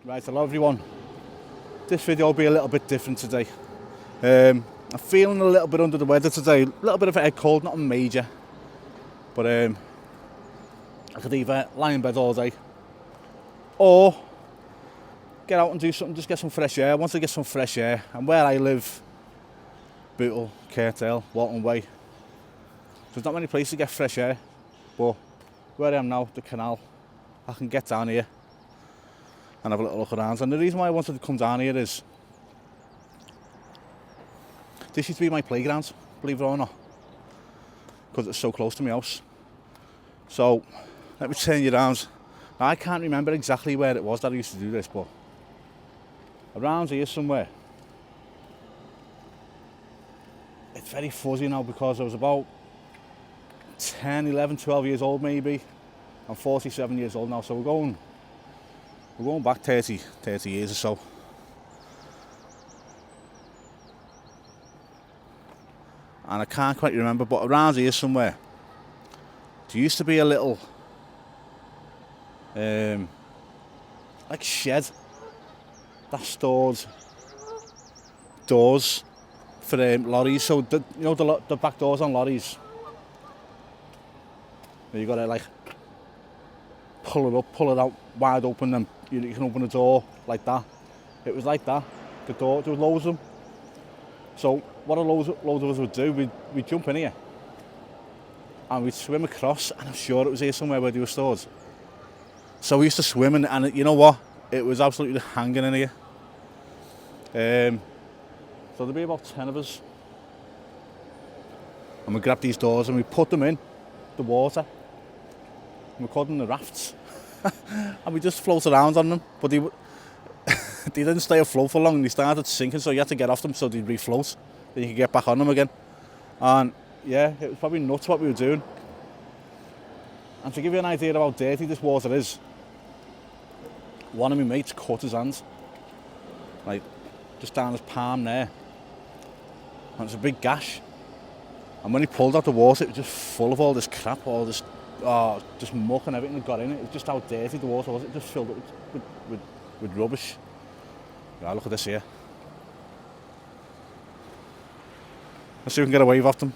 Right, hello everyone. This video will be a little bit different today. I'm feeling a little bit under the weather today, a little bit of a head cold, nothing major. But I could either lie in bed all day or get out and do something, just get some fresh air. I want to get some fresh air, and where I live, Bootle, Kirkdale, Walton Way, there's not many places to get fresh air, but where I am now, the canal, I can get down here and have a little look around. And the reason why I wanted to come down here is this used to be my playground, believe it or not, because it's so close to my house. So let me turn you around. Now, I can't remember exactly where it was that I used to do this, but around here somewhere. It's very fuzzy now because I was about 10, 11, 12 years old maybe. I'm 47 years old now, so we're going back 30 years or so. And I can't quite remember, but around here somewhere, there used to be a little like shed that stored doors for lorries. So the back doors on lorries, you got to like pull it up, pull it out wide open, and you can open the door like that. It was like that. The door, there were loads of them. So what loads of us would do, we'd jump in here and we'd swim across, and I'm sure it was here somewhere where they were stored. So we used to swim, and you know what? It was absolutely hanging in here. So there'd be about 10 of us, and we grabbed these doors and we put them in the water, and we called them the rafts. And we just float around on them, but they didn't stay afloat for long. They started sinking, so you had to get off them so they'd refloat, then you could get back on them again. And yeah, it was probably nuts what we were doing. And to give you an idea of how dirty this water is, one of my mates cut his hand, like just down his palm there, and it's a big gash. And when he pulled out the water, it was just full of all this crap, all this just muck and everything that got in it. It was just how dirty the water was. It just filled it with rubbish. Yeah, look at this here. Let's see if we can get a wave off them.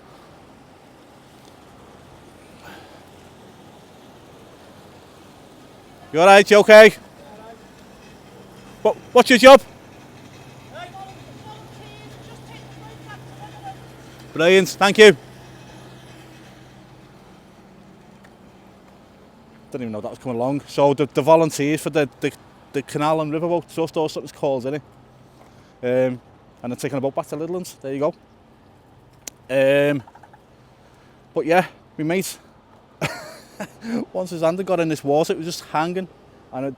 You alright? You okay? What's your job? Brilliant, thank you. Didn't even know that was coming along. So the volunteers for the canal and riverboat trust or something's called, isn't it? And they're taking a boat back to Lidlands. There you go. But yeah, my mate, once his hand had got in this water, it was just hanging, and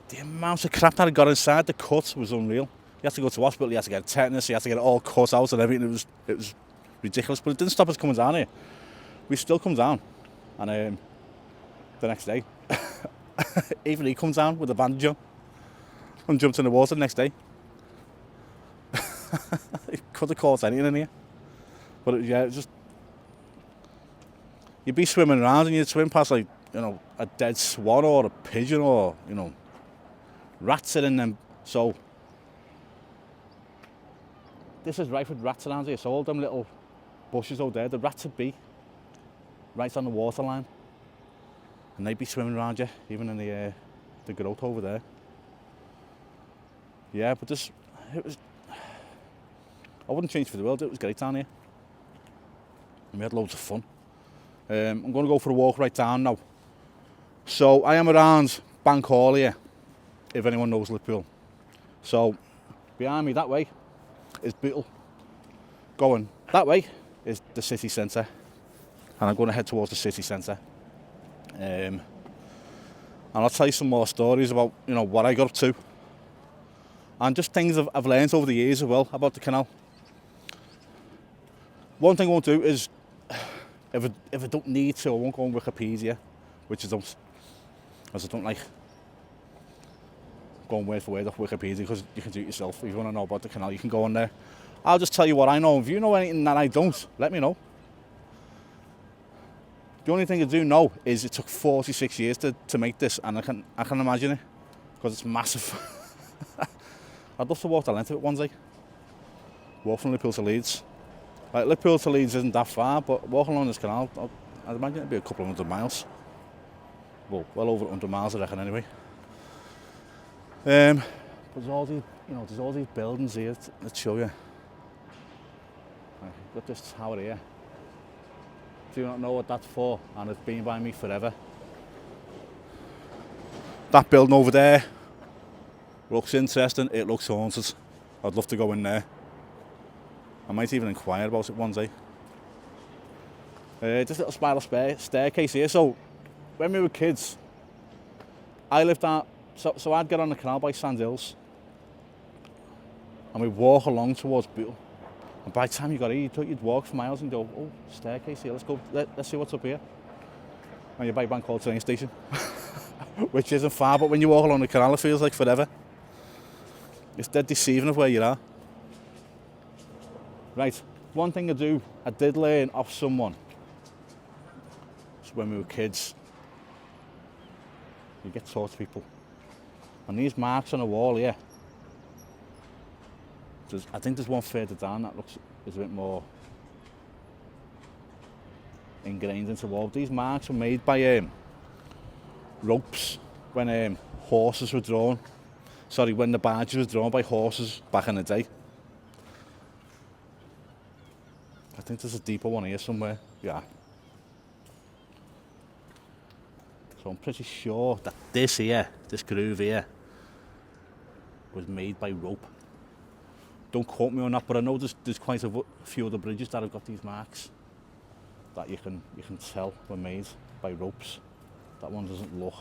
the amount of crap that had got inside the cut was unreal. You had to go to hospital, you had to get tetanus, you had to get it all cut out and everything. It was ridiculous, but it didn't stop us coming down here. We still come down, and the next day, even he comes down with a bandage on and jumped in the water the next day. He could have caught anything in here, but it's just, you'd be swimming around and you'd swim past like, a dead swan or a pigeon, or rats are in them. So this is rife with rats around here. So all them little bushes over there, the rats would be right on the waterline, and they'd be swimming around you, even in the growth over there. Yeah, but I wouldn't change for the world. It was great down here, and we had loads of fun. I'm going to go for a walk right down now. So I am around Bank Hall here, if anyone knows Liverpool. So behind me that way is Bootle. Going that way is the city centre, and I'm going to head towards the city centre. And I'll tell you some more stories about what I got up to, and just things I've learned over the years as well about the canal. One thing I won't do is, if I don't need to, I won't go on Wikipedia, which I don't, as I don't like going word for word off Wikipedia, because you can do it yourself. If you want to know about the canal, you can go on there. I'll just tell you what I know. If you know anything that I don't, let me know. The only thing I do know is it took 46 years to make this, and I can imagine it. because it's massive. I'd love to walk the length of it one day. Walk from Liverpool to Leeds. Like, Liverpool to Leeds isn't that far, but walking along this canal, I'd imagine it'd be a couple of 100 miles. Well over 100 miles, I reckon, anyway. But there's all these, there's all these buildings here that show you. I've got this tower here. Do you not know what that's for? And it's been by me forever. That building over there looks interesting. It looks haunted. I'd love to go in there. I might even inquire about it one day. Just a little spiral staircase here. So, when we were kids, I lived out. So I'd get on the canal by Sandhills, and we'd walk along towards Bootle. And by the time you got here, you'd walk for miles and go, oh, staircase here, let's go, let's see what's up here. And you're by Bank train station, which isn't far, but when you walk along the canal, it feels like forever. It's dead deceiving of where you are. Right, one thing I did learn off someone, when we were kids. You get taught to people. And these marks on the wall here, I think there's one further down that is a bit more ingrained into the wall. These marks were made by ropes when horses were drawn. Sorry, when the barges were drawn by horses back in the day. I think there's a deeper one here somewhere. Yeah. So I'm pretty sure that this groove here, was made by rope. Don't quote me on that, but I know there's quite a few other bridges that have got these marks that you can tell were made by ropes. That one doesn't look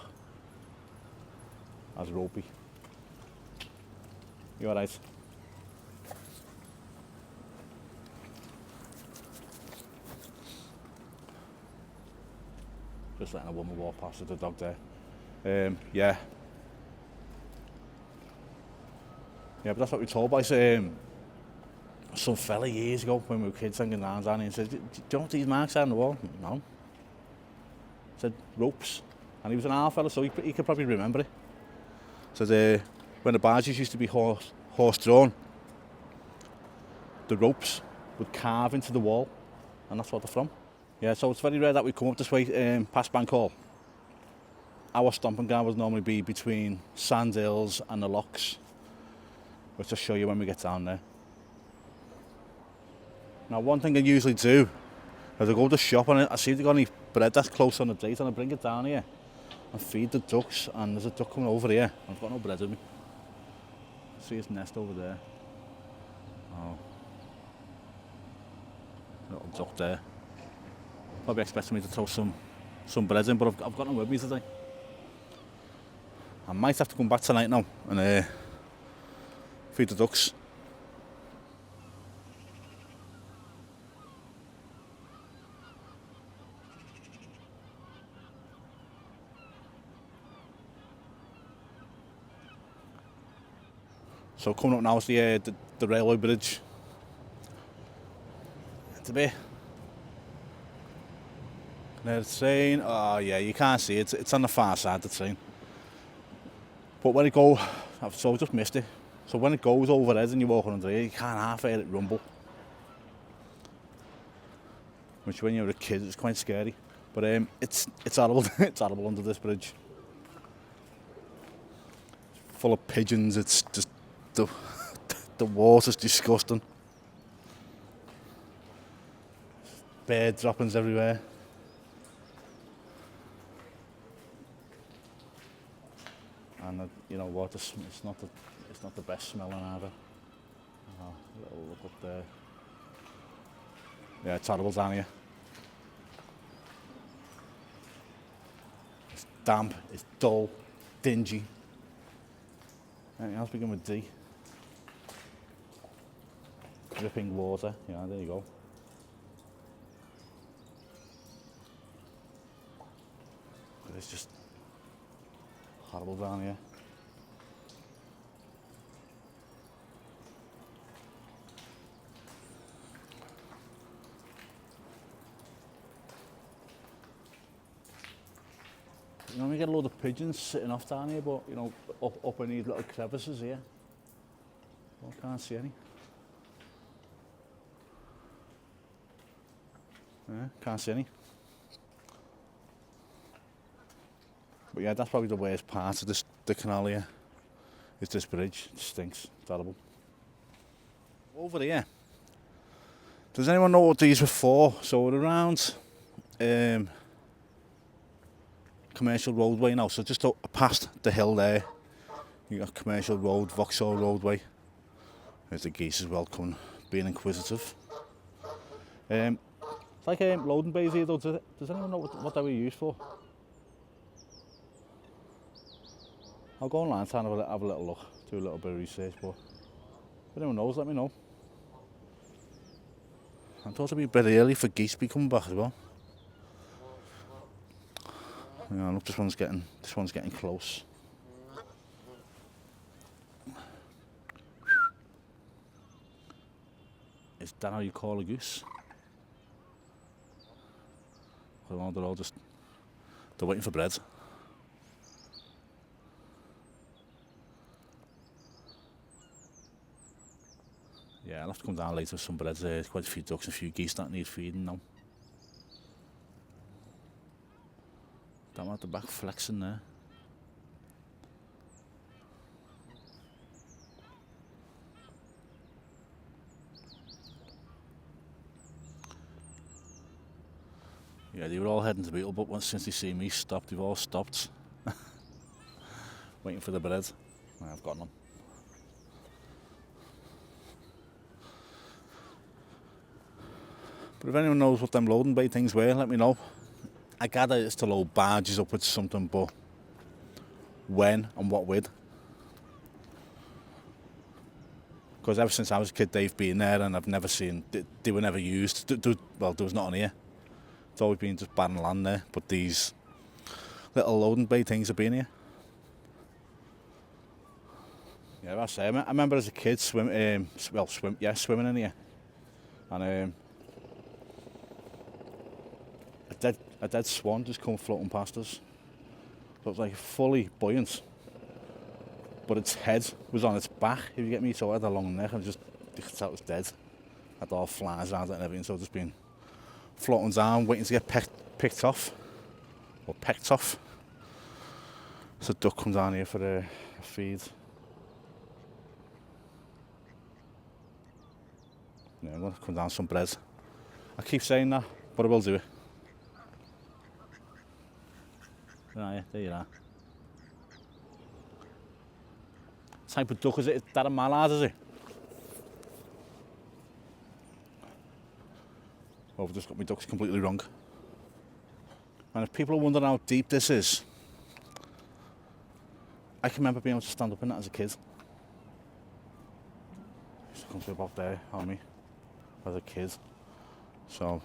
as ropey. You alright? Just letting a woman walk past with the dog there. Yeah, but that's what we were told by some fella years ago when we were kids hanging around and he said, do you know what these marks are on the wall? No. He said, ropes. And he was an old fella, so he could probably remember it. Said, when the barges used to be horse-drawn, the ropes would carve into the wall, and that's what they're from. Yeah, so it's very rare that we come up this way past Bank Hall. Our stomping ground would normally be between Sandhills and the locks, which I'll show you when we get down there. Now, one thing I usually do is I go to the shop and I see if they've got any bread that's close on the date, and I bring it down here and feed the ducks. And there's a duck coming over here. I've got no bread with me. See his nest over there. Oh, little duck there. Probably expecting me to throw some bread in, but I've got them with me today. I might have to come back tonight now and feed the ducks. So coming up now is the railway bridge. It's a bit. There's the train. Oh yeah, you can't see it. It's on the far side of the train. But when it goes, so I just missed it. So when it goes overhead and you're walking under here, you can't half hear it rumble. Which when you're a kid, it's quite scary. But it's horrible. It's horrible under this bridge. Full of pigeons. It's just the water's disgusting. Bird droppings everywhere. And you know what? It's not the best smelling either. Oh, little look up there. Yeah, it's horrible down here. It's damp. It's dull, dingy. Anything else begin with D? Dripping water. Yeah, there you go. But it's just horrible down here. You know, when you get a load of pigeons sitting off down here, but you know, up in these little crevices here. Well, can't see any. Yeah, can't see any. But yeah, that's probably the worst part of the canal here. Is this bridge. It stinks. It's terrible. Over here. Does anyone know what these were for? So we're around commercial roadway now. So just past the hill there, you got commercial road, Vauxhall roadway. There's the geese as well coming, being inquisitive. It's like loading bays here though. Does anyone know what they were used for? I'll go online and have a little look, do a little bit of research, but if anyone knows, let me know. I thought it'd be a bit early for geese to be coming back as well. Yeah, look, this one's getting close. Is that how you call a goose? I don't know, they're waiting for bread. Yeah, I'll have to come down later with some bread. There's quite a few ducks and a few geese that need feeding now. Down at the back flexing there. Yeah, they were all heading to Beetle, but since they see me stop, they've all stopped. Waiting for the bread. I've got none. But if anyone knows what them loading bay things were, let me know. I gather it's to load barges up with something, but when and what with? Because ever since I was a kid, they've been there, and I've never seen. They were never used. Well, there was not on here. It's always been just barren land there. But these little loading bay things have been here. Yeah, I say. I remember as a kid swimming in here, and a dead swan just come floating past us. So it was like fully buoyant, but its head was on its back, if you get me. So it had a long neck and you could tell it was dead. Had all flies around it and everything, so just been floating down, waiting to get picked off. So duck comes down here for a feed. Yeah, I'm going to come down some bread. I keep saying that, but I will do it. Oh yeah, there you are. Type of duck is it? Is that a mallard, is it? Oh, I've just got my ducks completely wrong. And if people are wondering how deep this is, I can remember being able to stand up in that as a kid. I used to come to about there on me as a kid. So,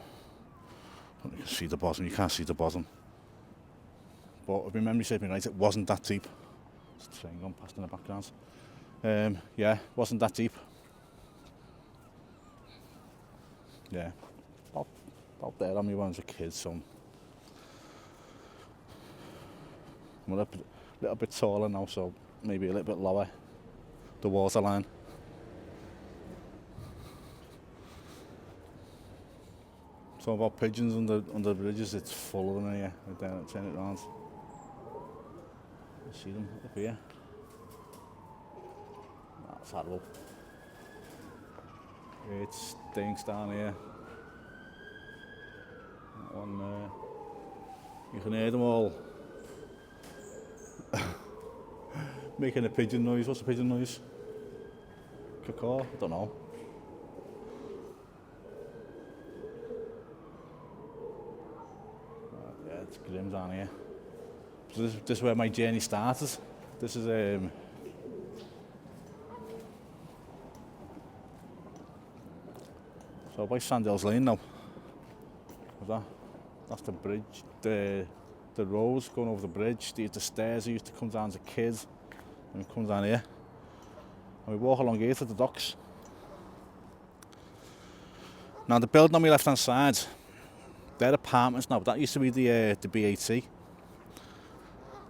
you can see the bottom, you can't see the bottom. But if my memory serves me right, it wasn't that deep. There's a train going past in the background. Yeah, wasn't that deep. Yeah, about there on me when I was a kid, so I'm a little bit taller now, so maybe a little bit lower, the water line. So about pigeons under bridges, it's full of them here. I'll turn it around. I see them up here. That's horrible. It stinks down here. That one there. You can hear them all making a pigeon noise. What's a pigeon noise? Caw? I don't know. Yeah, it's grim down here. So this is where my journey started. This is so by Sandhills Lane now. That's the bridge, the roads going over the bridge. The stairs I used to come down as a kid, and we come down here, and we walk along here to the docks. Now the building on my left hand side, they're apartments now, but that used to be the BAT.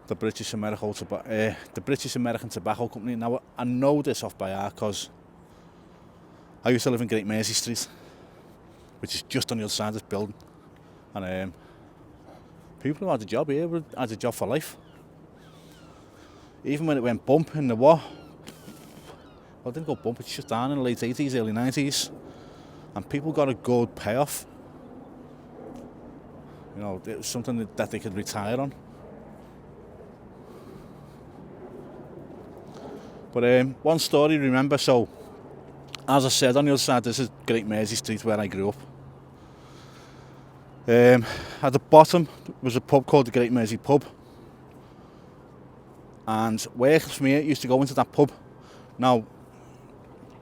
the British American Tobacco Company. Now I know this off by heart because I used to live in Great Mersey Street, which is just on the other side of this building, and people who had a job here had a job for life. Even when it went bump in the war, well, it didn't go bump, it shut down in the late 80s, early 90s, and people got a good payoff. You know, it was something that they could retire on. But one story, remember, so as I said, on the other side, this is Great Mersey Street where I grew up. At the bottom was a pub called the Great Mersey Pub, and workers from here used to go into that pub. Now,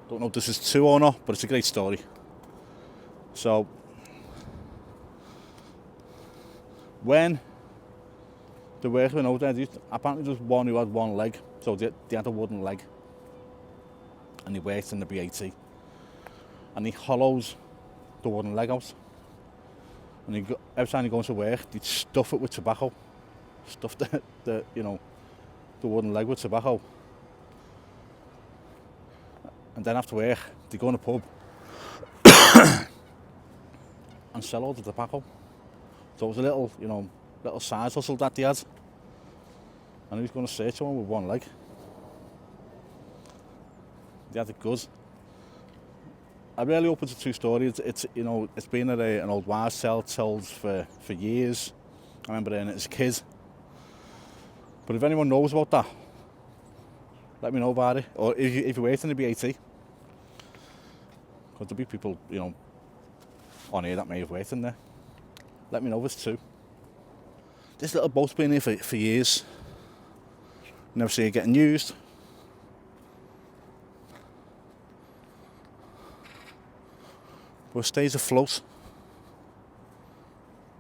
don't know if this is true or not, but it's a great story. So, when the workers went over there, apparently there was one who had one leg, so they had a wooden leg, and he worked in the BAT, and he hollows the wooden leg out, and every time he goes to work, he'd stuff it with tobacco, stuff the wooden leg with tobacco, and then after work, they go in a pub and sell all the tobacco. So it was a little side hustle that they had, and he was going to search someone with one leg. They had it good. I really hope it's a true story. It's been an old wives' tale told for years. I remember hearing it as a kid. But if anyone knows about that, let me know about it. Or if you work in the BAT, because there'll be people on here that may have worked in there. Let me know if it's true. This little boat's been here for years. Never see it getting used. But it stays afloat.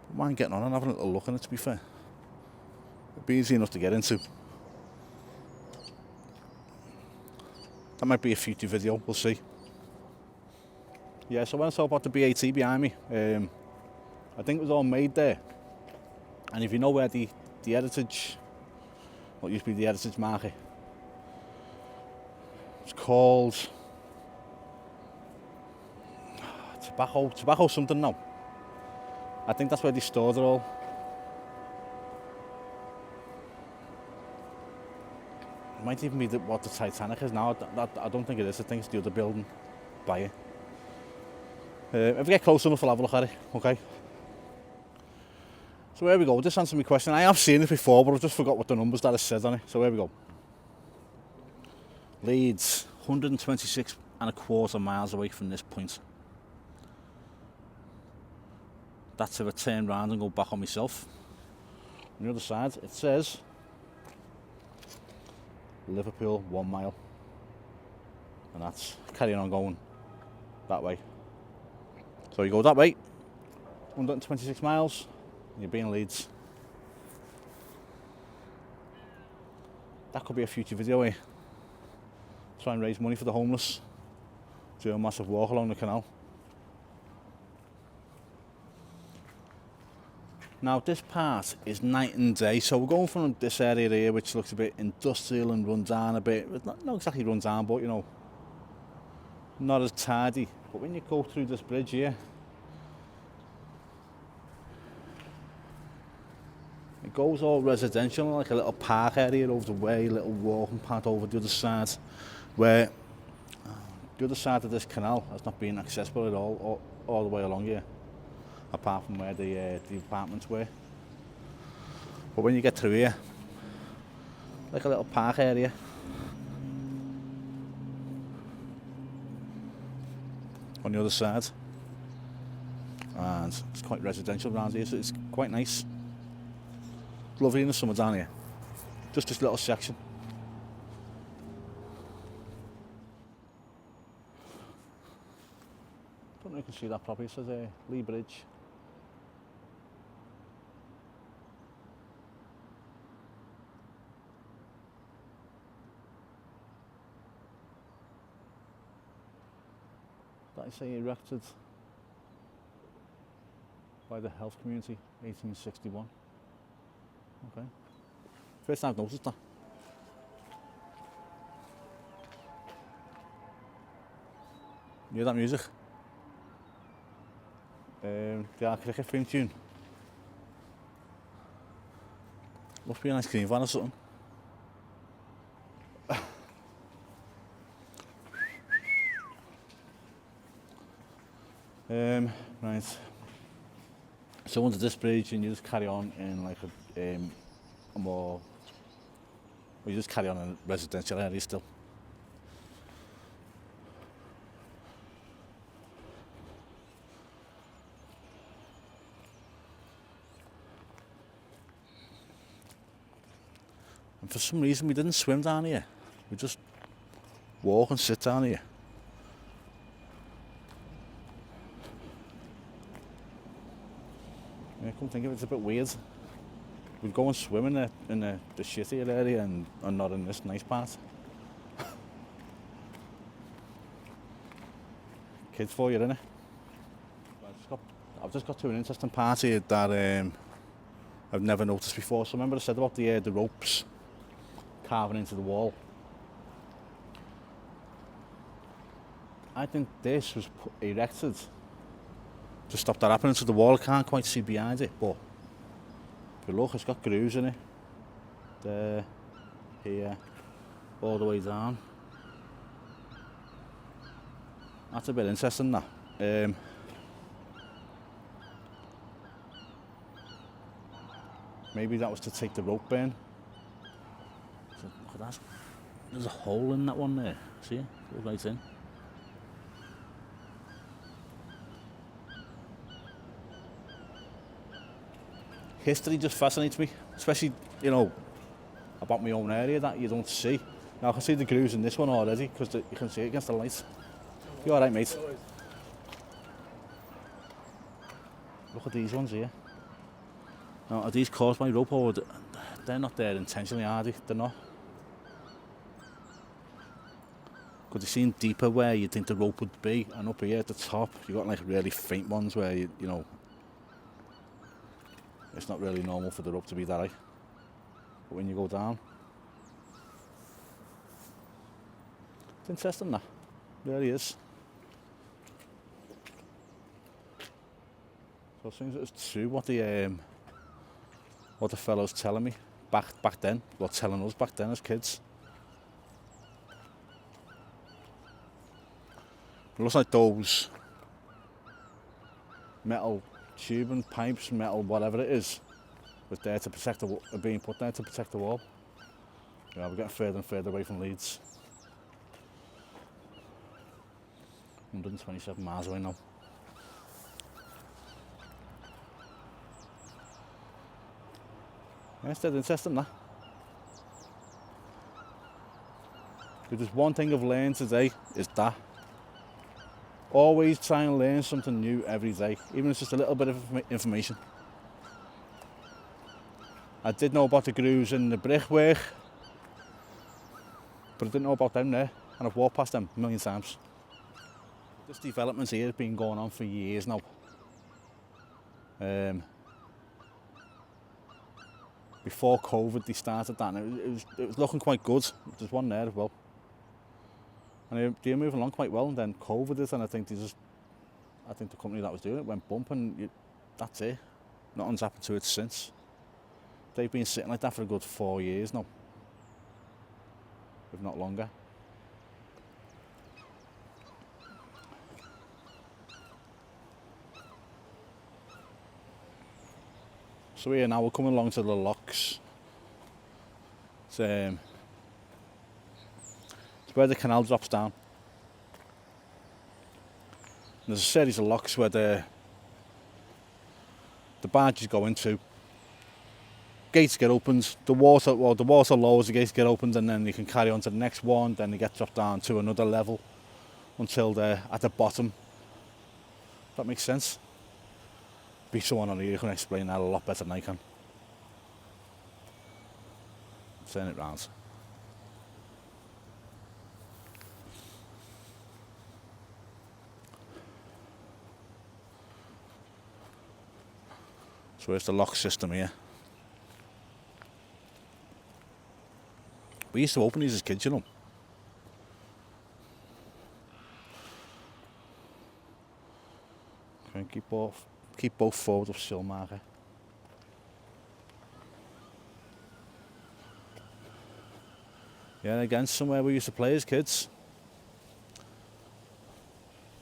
I don't mind getting on and having a little look in it, to be fair. It'd be easy enough to get into. That might be a future video, we'll see. Yeah, so when I talk about the BAT behind me, I think it was all made there. And if you know where the heritage, what used to be the heritage market, it's called tobacco something now. I think that's where they stored it all. It might even be what the Titanic is now. I don't think it is. I think it's the other building by it. If we get close enough, I'll have a look at it, okay? So here we go, just answer my question. I have seen it before, but I just forgot what the numbers that it said on it. So here we go. Leeds, 126.25 miles away from this point. That's if I turn round and go back on myself. On the other side, it says Liverpool, 1 mile. And that's carrying on going that way. So you go that way, 126 miles. You're being Leeds. That could be a future video here. Try and raise money for the homeless. Do a massive walk along the canal. Now this part is night and day, so we're going from this area here which looks a bit industrial and run down a bit. It's not exactly run down, but not as tidy. But when you go through this bridge here, it goes all residential, like a little park area over the way, a little walking path over the other side, where the other side of this canal has not been accessible at all the way along here, apart from where the apartments were. But when you get through here, like a little park area. On the other side, and it's quite residential around here, so it's quite nice. It's lovely in the summer down here. Just this little section. Don't know if you can see that properly. It says Lee Bridge. That is erected by the health community, 1861. Okay. First time I've noticed that. You hear that music? The cricket theme tune. Must be a nice clean van or something. Right. So onto this bridge and you just carry on in like a more, well, you just carry on in a residential area still. And for some reason we didn't swim down here. We just walk and sit down here. Yeah, come think of it, it's a bit weird. We'd go and swim in the shittier area and not in this nice part. Kids for you, innit? I've just got to an interesting part here that I've never noticed before. So remember I said about the ropes carving into the wall? I think this was erected to stop that happening to the wall. I can't quite see behind it, but if you look, it's got grooves in it. There, here, all the way down. That's a bit interesting, that. Maybe that was to take the rope in. So, look at that. There's a hole in that one there. See it? Goes right in. History just fascinates me, especially, you know, about my own area that you don't see. Now I can see the grooves in this one already because you can see it against the light. You alright, mate? Look at these ones here. Now, are these caused by rope or they're not there intentionally, are they? They're not. Because they seem deeper where you think the rope would be, and up here at the top you've got like really faint ones where you know, it's not really normal for the rope to be that high. But when you go down, it's interesting, that. There he is. So it seems it's true what the fellow's telling me back then, or telling us back then as kids. It looks like those metal tubing, pipes, metal, whatever it is, was there to protect the wall, being put there to protect the wall. Yeah, we're getting further and further away from Leeds. 127 miles away now. Yeah, it's dead interesting, that. If there's one thing I've learned today, is that. Always try and learn something new every day, even if it's just a little bit of information. I did know about the grooves in the brickwork, but I didn't know about them there, and I've walked past them a million times. This development here has been going on for years now. Before COVID they started that, and it was looking quite good. There's one there as well. And they're moving along quite well, and then COVID hit, and I think the company that was doing it went bump, and that's it. Nothing's happened to it since. They've been sitting like that for a good 4 years now, if not longer. So here now we're coming along to the locks. It's where the canal drops down. And there's a series of locks where the barges go into. Gates get opened, the water lowers, the gates get opened, and then you can carry on to the next one, then they get dropped down to another level until they're at the bottom. That makes sense? Be someone on here who can explain that a lot better than I can. Turn it round. So here's the lock system here. We used to open these as kids, you know. Okay, keep both forward of still marker. Yeah, again, somewhere we used to play as kids.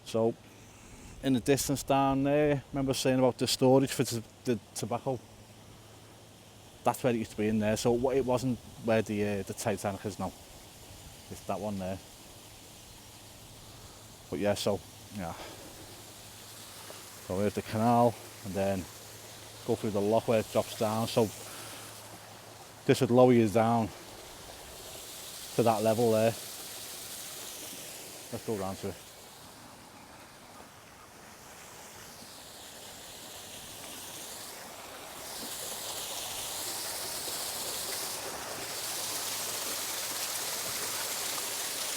So, in the distance down there, remember saying about the storage for the tobacco? That's where it used to be in there. So it wasn't where the Titanic is now. It's that one there. But yeah, so yeah. So here's the canal, and then go through the lock where it drops down. So this would lower you down to that level there. Let's go round to it.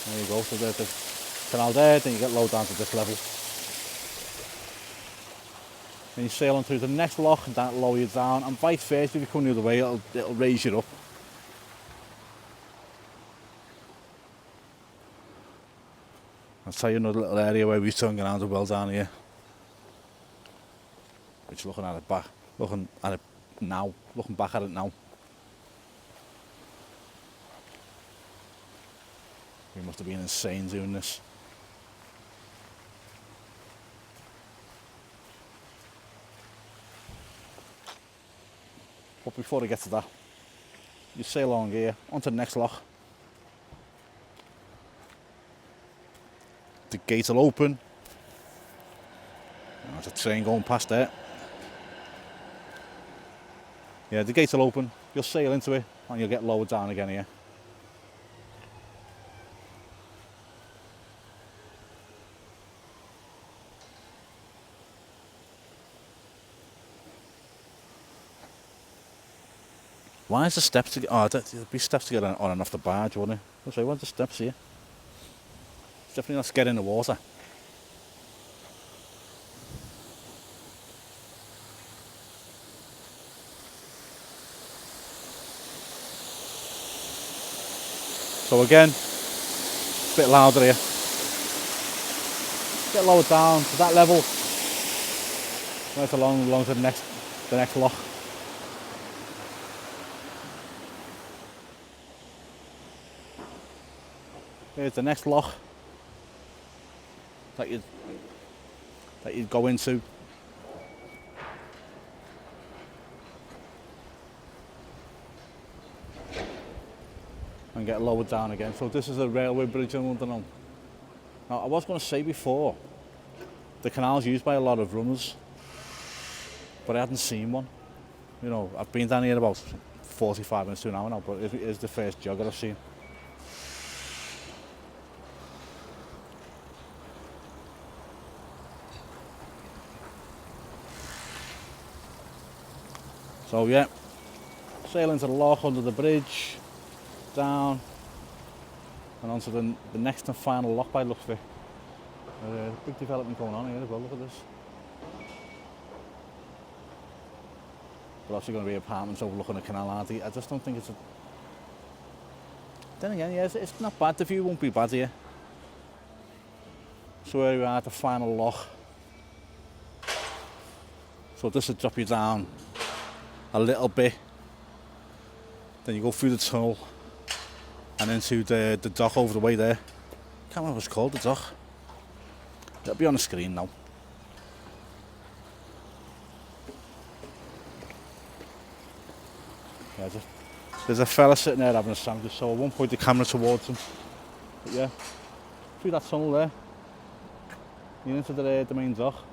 There you go, so there's the canal there, then you get low down to this level. Then you sail on through the next lock and that'll lower you down, and vice versa, if you come the other way, it'll raise you up. I'll tell you another little area where we've turned around as well down here. Which looking at it back, looking back at it now. We must have been insane doing this. But before I get to that, you sail along here, onto the next lock. The gates will open. There's a train going past there. Yeah, the gates will open, you'll sail into it, and you'll get lowered down again here. Why is the steps to get? Oh, there'd be steps to get on and off the barge, wouldn't it? So where's the steps here? It's definitely not to get in the water. So again, a bit louder here. Get lowered down to that level. Right along to the next lock. Here's the next lock that you'd go into. And get lowered down again. So this is a railway bridge in London. Now I was going to say before, the canal's used by a lot of runners, but I hadn't seen one. You know, I've been down here about 45 minutes to an hour now, but it is the first jogger I've seen. So yeah, sail into the lock, under the bridge, down, and onto the next and final lock by the looks of it. Big development going on here as well, look at this. But also going to be apartments overlooking the canal, aren't they? I just don't think it's a... Then again, yeah, it's not bad, the view won't be bad here. So where we are at the final lock. So this will drop you down a little bit, then you go through the tunnel and into the dock over the way there. Can't remember what it's called, the dock. It'll be on the screen now. Yeah, there's a fella sitting there having a sandwich, so I won't point the camera towards him. But yeah, through that tunnel there, you're into the main dock.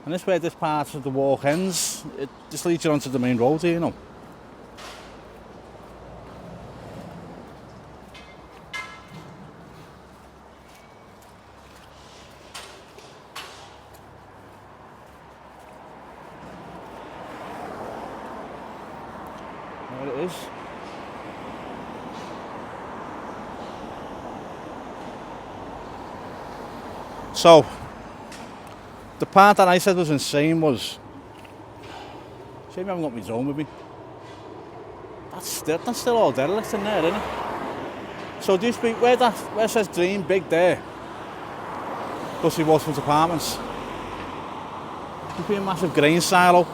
And this where this part of the walk ends, it just leads you onto the main road here, you know. There it is. So, the part that I said was insane was, shame I haven't got my drone with me. That's still all derelict in there, isn't it? So do you speak, where it says Dream Big there, Dusty Waterfront Apartments, could be a massive grain silo.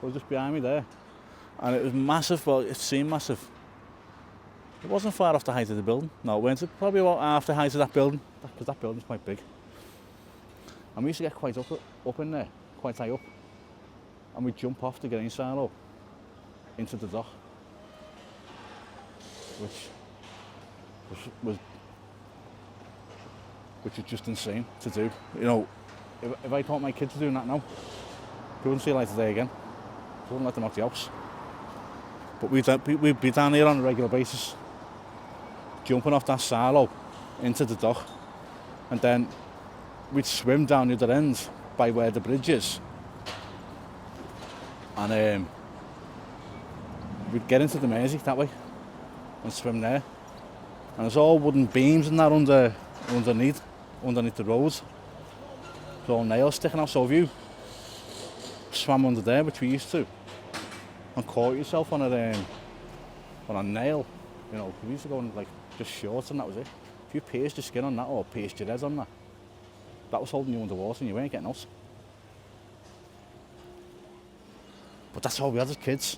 It was just behind me there. And it was massive, well, it seemed massive. It wasn't far off the height of the building. No, it weren't. Probably about half the height of that building, because that building's quite big. And we used to get quite up in there, quite high up. And we'd jump off the grain silo into the dock, which was just insane to do. You know, if I taught my kids doing that now, they wouldn't see light today again. They wouldn't let them out the house. But we'd be down here on a regular basis, jumping off that silo into the dock, and then we'd swim down the other end by where the bridge is, and we'd get into the Mersey that way and swim there. And there's all wooden beams and that underneath the roads. There's all nails sticking out. So if you swam under there, which we used to, and caught yourself on a nail, you know, we used to go in like just shorts and that was it. If you pierced your skin on that or pierced your head on that, that was holding you underwater and you weren't getting out. But that's all we had as kids.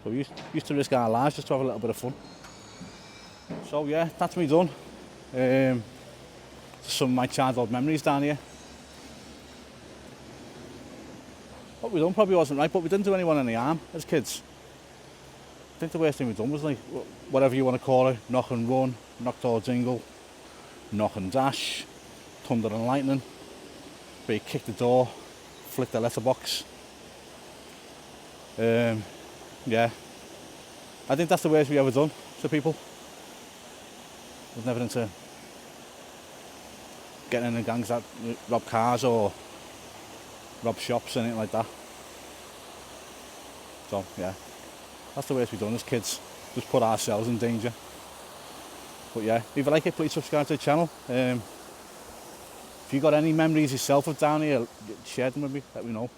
So we used to risk our lives just to have a little bit of fun. So yeah, that's me done. Some of my childhood memories down here. What we done probably wasn't right, but we didn't do anyone any harm as kids. I think the worst thing we done was like, whatever you want to call it, knock and run, knock door jingle, knock and dash, thunder and lightning, where you kick the door, flick the letterbox. Yeah, I think that's the worst we ever done to people. I was never into getting in the gangs that rob cars or rob shops, anything like that. So yeah, that's the worst we've done as kids. Just put ourselves in danger. But yeah, if you like it, please subscribe to the channel. If you got any memories yourself of down here, share them with me, let me know.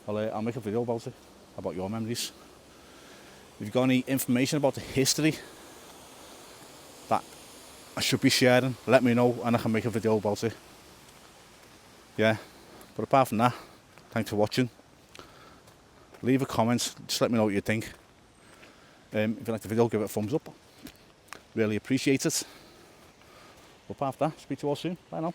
I'll make a video about it, about your memories. If you've got any information about the history that I should be sharing, let me know and I can make a video about it. Yeah, but apart from that, thanks for watching. Leave a comment, just let me know what you think. If you like the video, give it a thumbs up. Really appreciate it. But apart from that, speak to you all soon. Bye now.